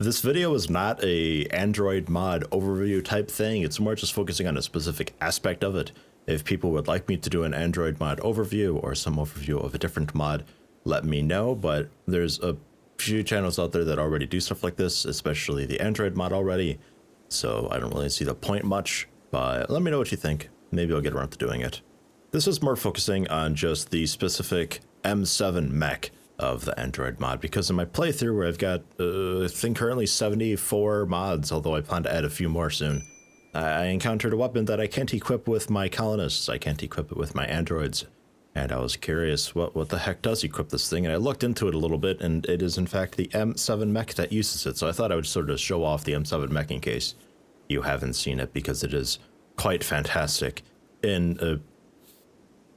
This video is not a Android mod overview type thing. It's more just focusing on a specific aspect of it. If people would like me to do an Android mod overview or some overview of a different mod, let me know. But there's a few channels out there that already do stuff like this, especially the Android mod already. So I don't really see the point much, but let me know what you think. Maybe I'll get around to doing it. This is more focusing on just the specific M7 Mech of the Android mod, because in my playthrough where I've got I think currently 74 mods, although I plan to add a few more soon, I encountered a weapon that I can't equip with my colonists. I can't equip it with my androids, and I was curious what the heck does equip this thing, and I looked into it a little bit, and it is in fact the M7 Mech that uses it. So I thought I would sort of show off the M7 Mech in case you haven't seen it, because it is quite fantastic in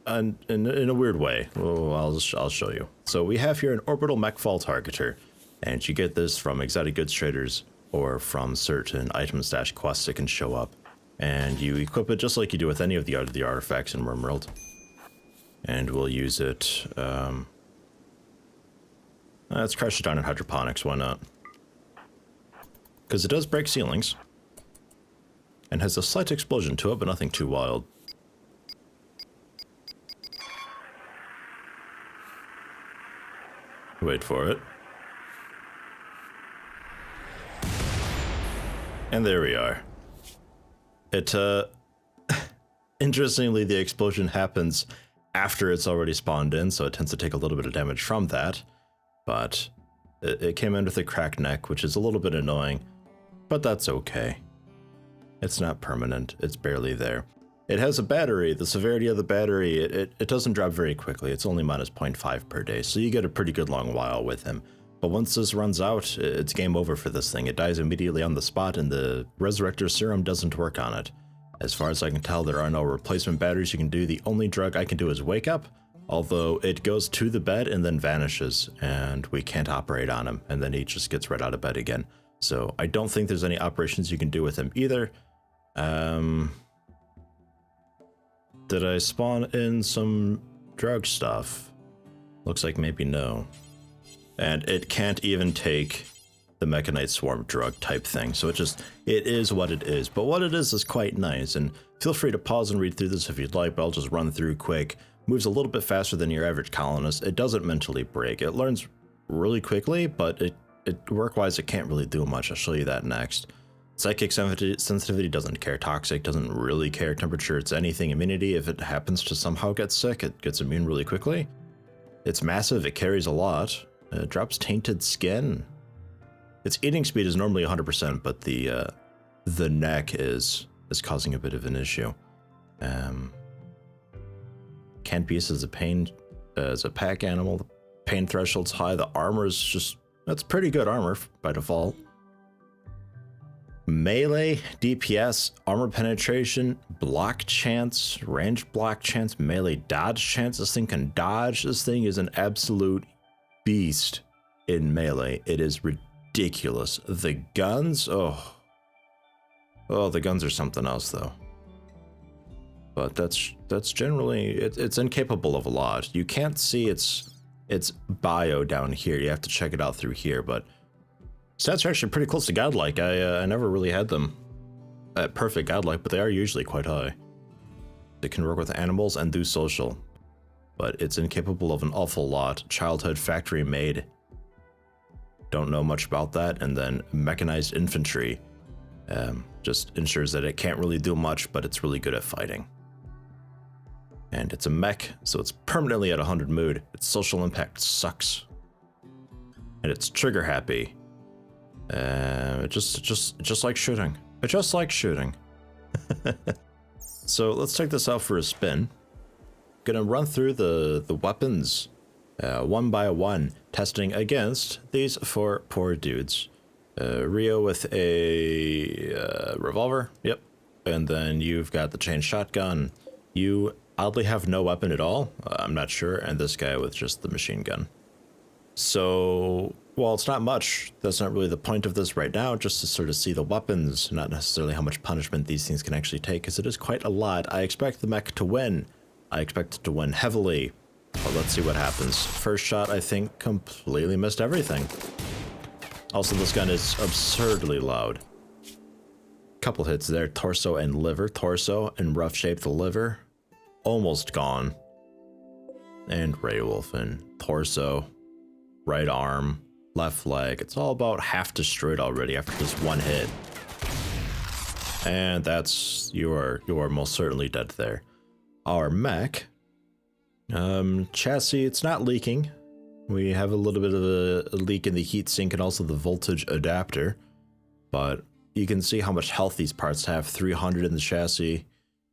a weird way. Well, I'll show you. So we have here an orbital mech fall targeter, and you get this from exotic goods traders or from certain item stash quests that can show up, and you equip it just like you do with any of the other artifacts in RimWorld. And we'll use it. Let's crash it down in hydroponics. Why not? Because it does break ceilings and has a slight explosion to it, but nothing too wild. Wait for it. And there we are. It, interestingly, the explosion happens after it's already spawned in, so it tends to take a little bit of damage from that. But it came in with a cracked neck, which is a little bit annoying, but that's okay. It's not permanent, it's barely there. It has a battery. The severity of the battery, it doesn't drop very quickly. It's only minus 0.5 per day, so you get a pretty good long while with him. But once this runs out, it's game over for this thing. It dies immediately on the spot, and the Resurrector Serum doesn't work on it. As far as I can tell, there are no replacement batteries you can do. The only drug I can do is Wake Up, although it goes to the bed and then vanishes, and we can't operate on him, and then he just gets right out of bed again. So I don't think there's any operations you can do with him either. Did I spawn in some drug stuff? Looks like maybe no. And it can't even take the Mechanite Swarm drug type thing, so it is what it is. But what it is quite nice, and feel free to pause and read through this if you'd like, but I'll just run through quick. Moves a little bit faster than your average colonist. It doesn't mentally break. It learns really quickly, but it work-wise, it can't really do much. I'll show you that next. Psychic sensitivity doesn't care. Toxic doesn't really care. Temperature, it's anything. Immunity, if it happens to somehow get sick, it gets immune really quickly. It's massive, it carries a lot. It drops tainted skin. Its eating speed is normally 100%, but the neck is causing a bit of an issue. Can't be used as a pack animal. The pain threshold's high. The armor is that's pretty good armor by default. Melee, DPS, armor penetration, block chance, range block chance, melee dodge chance. This thing can dodge. This thing is an absolute beast in melee. It is ridiculous. The guns, oh, the guns are something else though. But that's generally, it's incapable of a lot. You can't see its bio down here. You have to check it out through here, but stats are actually pretty close to godlike. I never really had them at perfect godlike, but they are usually quite high. It can work with animals and do social, but it's incapable of an awful lot. Childhood factory made. Don't know much about that. And then mechanized infantry just ensures that it can't really do much, but it's really good at fighting. And it's a mech, so it's permanently at 100 mood. Its social impact sucks. And it's trigger happy. Just like shooting. It just like shooting. So let's take this out for a spin. Gonna run through the weapons one by one, testing against these four poor dudes. Rio with a revolver, yep. And then you've got the chain shotgun. You oddly have no weapon at all, I'm not sure, and this guy with just the machine gun. So, well, it's not much. That's not really the point of this right now, just to sort of see the weapons, not necessarily how much punishment these things can actually take, because it is quite a lot. I expect the mech to win. I expect it to win heavily. But let's see what happens. First shot, I think, completely missed everything. Also, this gun is absurdly loud. Couple hits there, torso and liver. Torso in rough shape, the liver almost gone. And Raywolf in torso, right arm, left leg. It's all about half destroyed already after just one hit. And that's, you are most certainly dead there. Our mech, chassis, it's not leaking. We have a little bit of a leak in the heatsink and also the voltage adapter, but you can see how much health these parts have. 300 in the chassis,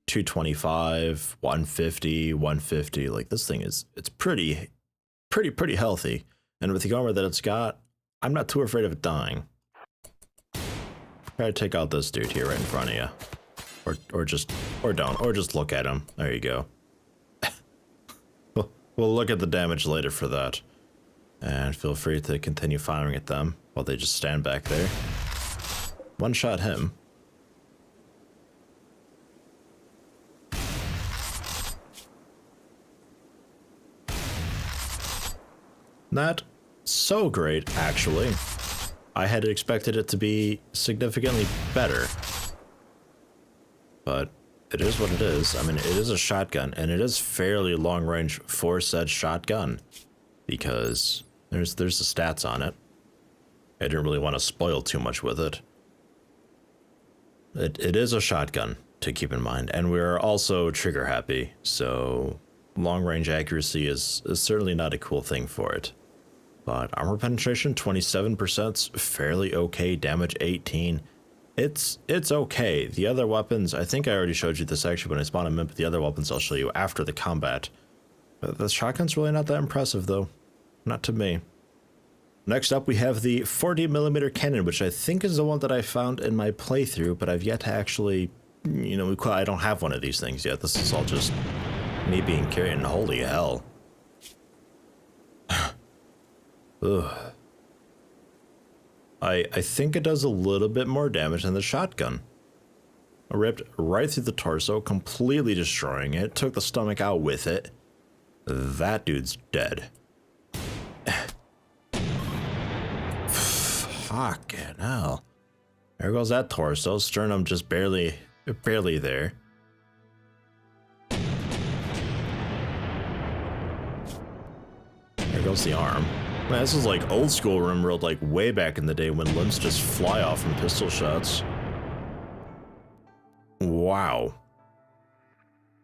225, 150, 150. Like, this thing is, it's pretty healthy. And with the armor that it's got, I'm not too afraid of it dying. Try to take out this dude here right in front of you. Or just look at him. There you go. We'll look at the damage later for that. And feel free to continue firing at them while they just stand back there. One shot him. Not so great, actually. I had expected it to be significantly better. But it is what it is. I mean, it is a shotgun, and it is fairly long range for said shotgun. Because there's the stats on it. I didn't really want to spoil too much with it. It is a shotgun, to keep in mind, and we're also trigger happy, so long range accuracy is certainly not a cool thing for it. But armor penetration 27%, fairly okay. Damage 18. It's okay. The other weapons, I think I already showed you this actually when I spawned him in, but the other weapons I'll show you after the combat. But the shotgun's really not that impressive though. Not to me. Next up we have the 40mm cannon, which I think is the one that I found in my playthrough, but I've yet to actually, you know, I don't have one of these things yet. This is all just me being carried, and holy hell. Ugh. I think it does a little bit more damage than the shotgun. I ripped right through the torso, completely destroying it, took the stomach out with it. That dude's dead. Fucking hell. There goes that torso, sternum just barely there. There goes the arm. Man, this is like old school RimWorld, like way back in the day when limbs just fly off from pistol shots. Wow.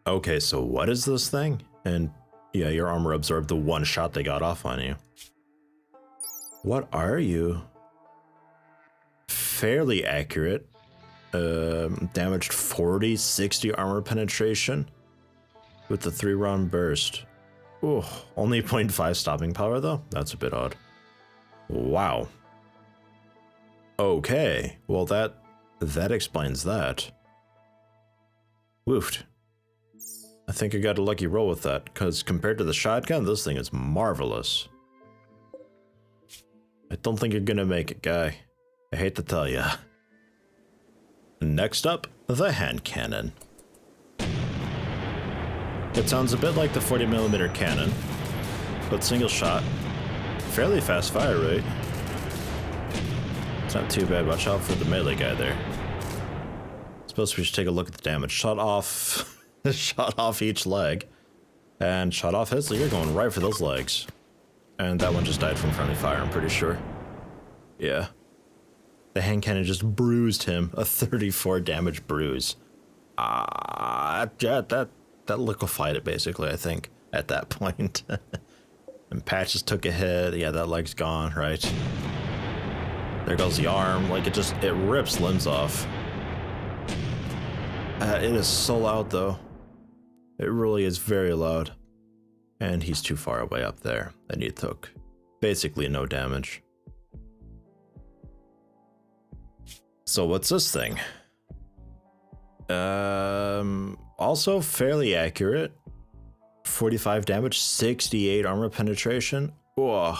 Okay, so what is this thing? And yeah, your armor absorbed the one shot they got off on you. What are you? Fairly accurate. Damaged 40, 60 armor penetration with the 3-round burst. Ooh, only 0.5 stopping power though? That's a bit odd. Wow. Okay, well that explains that. Woofed. I think I got a lucky roll with that, because compared to the shotgun, this thing is marvelous. I don't think you're gonna make it, guy. I hate to tell ya. Next up, the hand cannon. It sounds a bit like the 40mm cannon, but single shot. Fairly fast fire rate. It's not too bad. Watch out for the melee guy there. Suppose we should take a look at the damage. Shot off, shot off each leg, and shot off his. So you're going right for those legs. And that one just died from friendly fire, I'm pretty sure. Yeah. The hand cannon just bruised him. A 34 damage bruise. Yeah, that liquefied it basically, I think, at that point. And Patches took a hit. Yeah, that leg's gone, right? There goes the arm. Like, it rips limbs off. It is so loud, though. It really is very loud. And he's too far away up there, and he took basically no damage. So what's this thing? Also fairly accurate. 45 damage, 68 armor penetration. Whoa.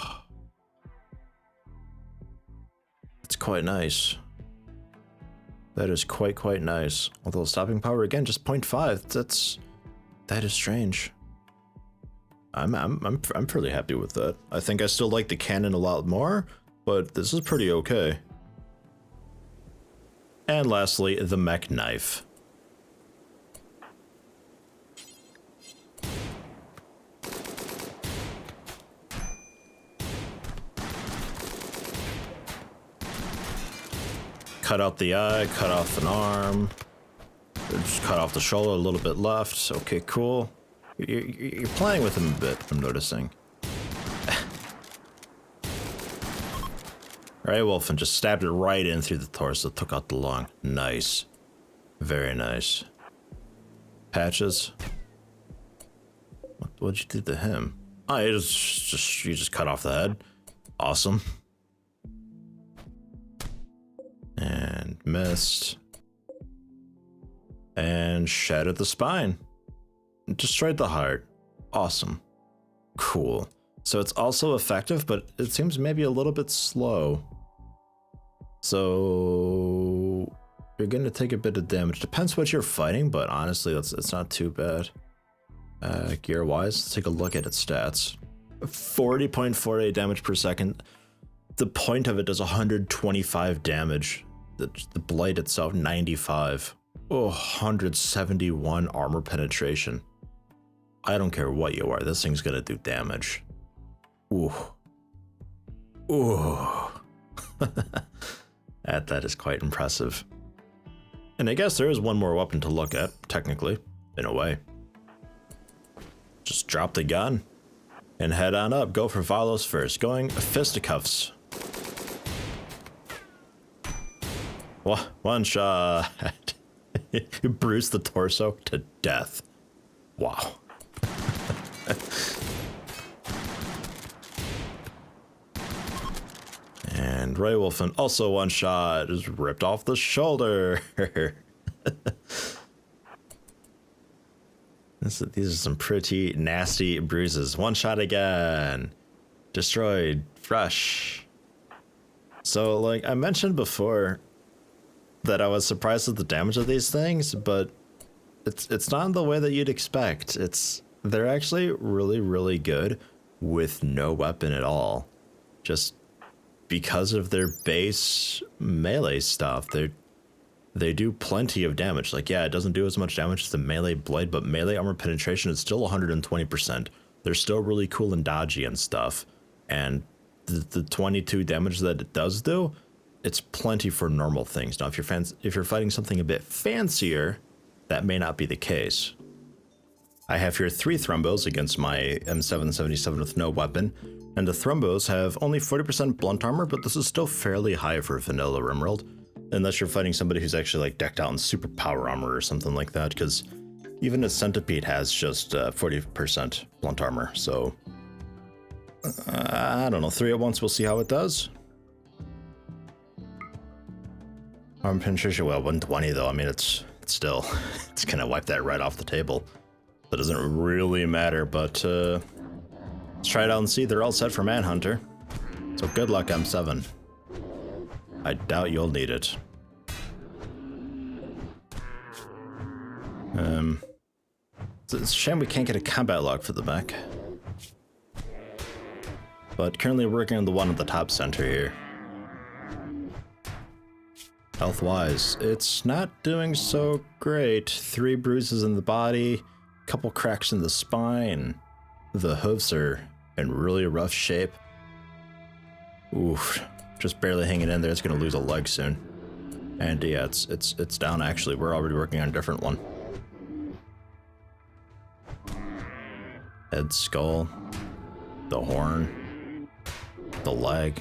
That's quite nice. That is quite nice. Although stopping power again, just 0.5. That is strange. I'm pretty happy with that. I think I still like the cannon a lot more, but this is pretty okay. And lastly, the mech knife. Cut out the eye, cut off an arm, just cut off the shoulder, a little bit left. Okay, cool. You're playing with him a bit, I'm noticing. Right, Wolf, and just stabbed it right in through the torso, took out the lung. Nice. Very nice. Patches. What'd you do to him? Oh, you just cut off the head. Awesome. And missed. And shattered the spine. Destroyed the heart. Awesome. Cool. So it's also effective, but it seems maybe a little bit slow. So you're gonna take a bit of damage. Depends what you're fighting, but honestly, it's not too bad. Gear-wise, let's take a look at its stats. 40.48 damage per second. The point of it does 125 damage. The blade itself, 95. Oh, 171 armor penetration. I don't care what you are, this thing's gonna do damage. Ooh. Ooh. That is quite impressive. And I guess there is one more weapon to look at, technically, in a way. Just drop the gun and head on up. Go for Valos first. Going fisticuffs. One shot. You bruise the torso to death. Wow. And Raywolfen also one shot, just ripped off the shoulder. These are some pretty nasty bruises. One shot again. Destroyed. Fresh. So, like I mentioned before, that I was surprised at the damage of these things, but it's not in the way that you'd expect. They're actually really, really good with no weapon at all. Just because of their base melee stuff, they do plenty of damage. Like, yeah, it doesn't do as much damage as the melee blade, but melee armor penetration is still 120%. They're still really cool and dodgy and stuff. And the 22 damage that it does do, it's plenty for normal things. Now, if you're fighting something a bit fancier, that may not be the case. I have here 3 Thrumbos against my M777 with no weapon. And the Thrumbos have only 40% blunt armor, but this is still fairly high for vanilla RimWorld. Unless you're fighting somebody who's actually like decked out in super power armor or something like that, because even a Centipede has just 40% blunt armor. So I don't know, 3 at once, we'll see how it does. Armor penetration, well, 120 though. I mean, it's still, it's gonna wipe that right off the table. That doesn't really matter, but let's try it out and see. They're all set for Manhunter. So good luck, M7. I doubt you'll need it. It's a shame we can't get a combat log for the mech. But currently working on the one at the top center here. Health-wise, it's not doing so great. 3 bruises in the body, couple cracks in the spine. The hooves are in really rough shape. Oof, just barely hanging in there. It's gonna lose a leg soon. And yeah, it's down actually. We're already working on a different one. Head, skull, the horn, the leg.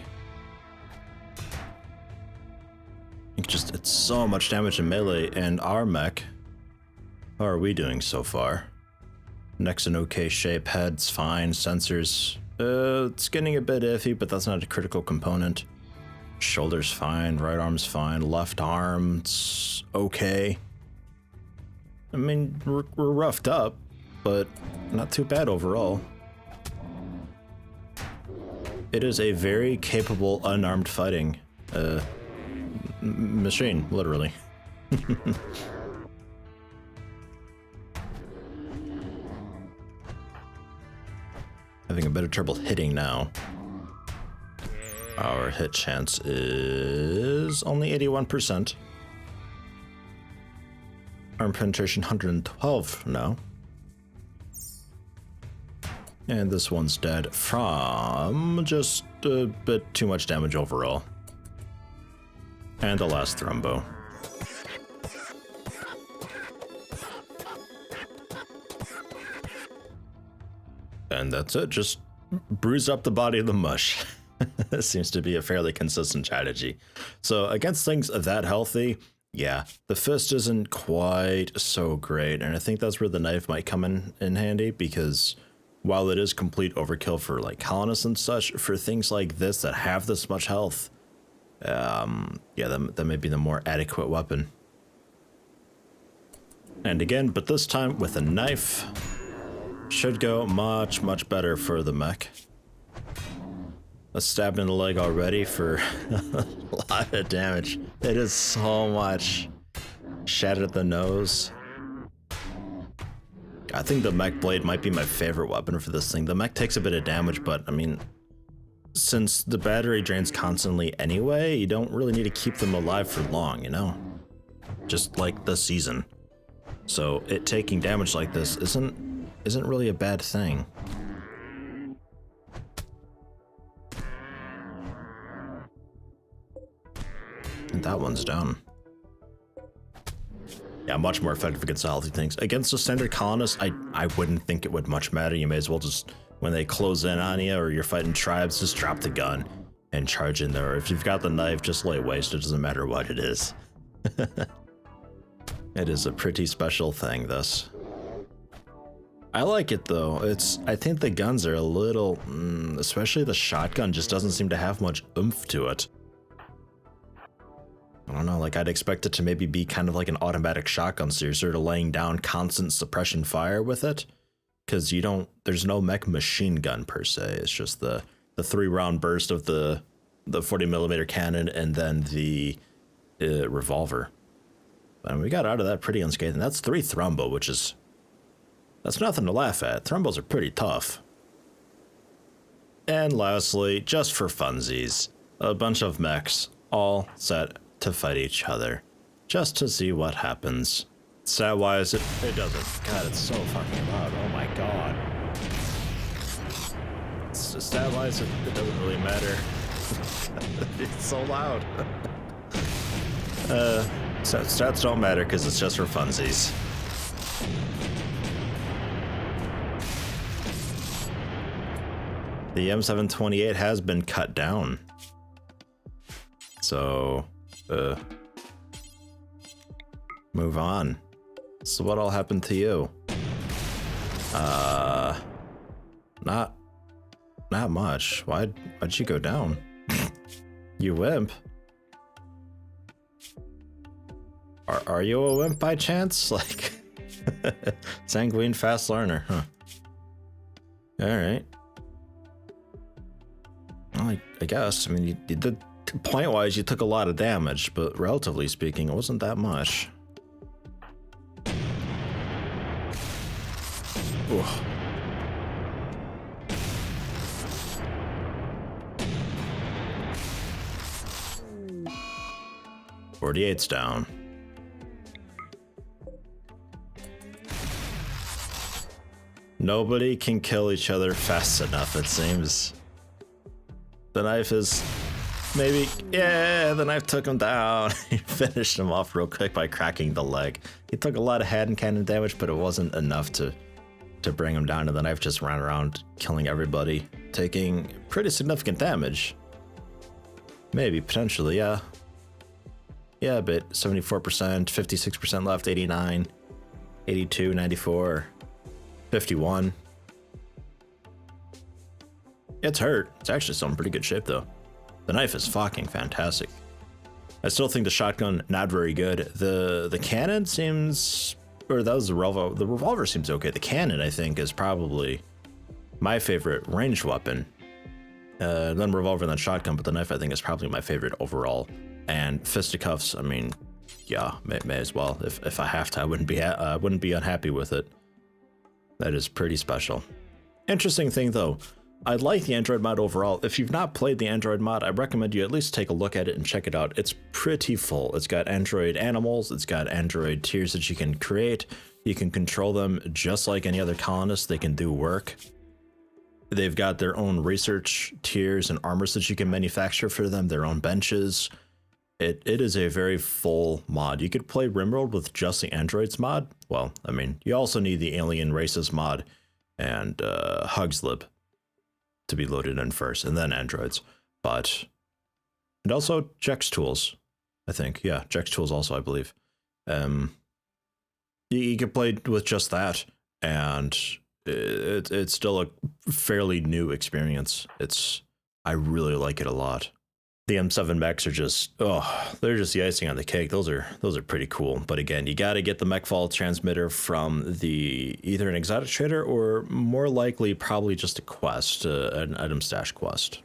It's so much damage in melee, and our mech, how are we doing so far? Neck's in okay shape, head's fine, sensors, it's getting a bit iffy, but that's not a critical component. Shoulder's fine, right arm's fine, left arm's okay. I mean, we're roughed up, but not too bad overall. It is a very capable unarmed fighting machine, literally. Having a bit of trouble hitting now. Our hit chance is only 81%. Arm penetration 112 now. And this one's dead from just a bit too much damage overall. And the last Thrumbo. And that's it, just bruise up the body of the mush. This seems to be a fairly consistent strategy. So against things that healthy, yeah, the fist isn't quite so great. And I think that's where the knife might come in handy, because while it is complete overkill for like colonists and such, for things like this that have this much health, yeah, that may be the more adequate weapon. And again, but this time with a knife, should go much, much better for the mech. A stab in the leg already for a lot of damage. It is so much. Shattered the nose. I think the mech blade might be my favorite weapon for this thing. The mech takes a bit of damage, but I mean, since the battery drains constantly anyway, you don't really need to keep them alive for long, you know? Just like this season. So it taking damage like this isn't really a bad thing. And that one's down. Yeah, much more effective against the healthy things. Against the standard colonist, I wouldn't think it would much matter. You may as well just, when they close in on you or you're fighting tribes, just drop the gun and charge in there. Or if you've got the knife, just lay waste. It doesn't matter what it is. It is a pretty special thing, this. I like it though. I think the guns are a little, especially the shotgun just doesn't seem to have much oomph to it. I don't know, like I'd expect it to maybe be kind of like an automatic shotgun, so you're sort of laying down constant suppression fire with it. Because there's no mech machine gun per se, it's just the 3-round burst of the 40mm cannon and then the revolver. And we got out of that pretty unscathed, and that's 3 Thrumbo, which is, that's nothing to laugh at. Thrumbos are pretty tough. And lastly, just for funsies, a bunch of mechs all set to fight each other, just to see what happens. Stat-wise, it doesn't. God, it's so fucking loud. Oh my god. Stat-wise, it doesn't really matter. It's so loud. Stats don't matter because it's just for funsies. The M728 has been cut down. So, move on. So what all happened to you? Not much. Why'd you go down? You wimp. Are you a wimp by chance? Like, sanguine fast learner, huh? Alright. Well, I guess. I mean, you did, point-wise, you took a lot of damage, but relatively speaking, it wasn't that much. Ooh. 48's down. Nobody can kill each other fast enough, it seems. The knife is maybe, yeah, the knife took him down. He finished him off real quick by cracking the leg. He took a lot of hand cannon damage, but it wasn't enough to bring him down, and the knife just ran around killing everybody, taking pretty significant damage. Maybe, potentially, yeah. Yeah, but 74%, 56% left, 89, 82, 94, 51. It's hurt. It's actually still in pretty good shape, though. The knife is fucking fantastic. I still think the shotgun, not very good. The cannon seems, or that was the revolver. The revolver seems okay. The cannon, I think, is probably my favorite ranged weapon. Then revolver, then shotgun, but the knife, I think, is probably my favorite overall. And fisticuffs, I mean, yeah, may as well. If I have to, I wouldn't be unhappy with it. That is pretty special. Interesting thing, though. I like the Android mod overall. If you've not played the Android mod, I recommend you at least take a look at it and check it out. It's pretty full. It's got Android animals, it's got Android tiers that you can create. You can control them just like any other colonist. They can do work. They've got their own research tiers and armors that you can manufacture for them, their own benches. It is a very full mod. You could play RimWorld with just the androids mod. Well, I mean, you also need the alien races mod and Hugslib to be loaded in first, and then androids. And also Jex tools, I think. Yeah, Jex tools also, I believe. You can play with just that, and it's still a fairly new experience. I really like it a lot. The M7 mechs are just, they're just the icing on the cake. Those are pretty cool. But again, you got to get the mech fall transmitter from either an exotic trader or more likely probably just a quest, an item stash quest.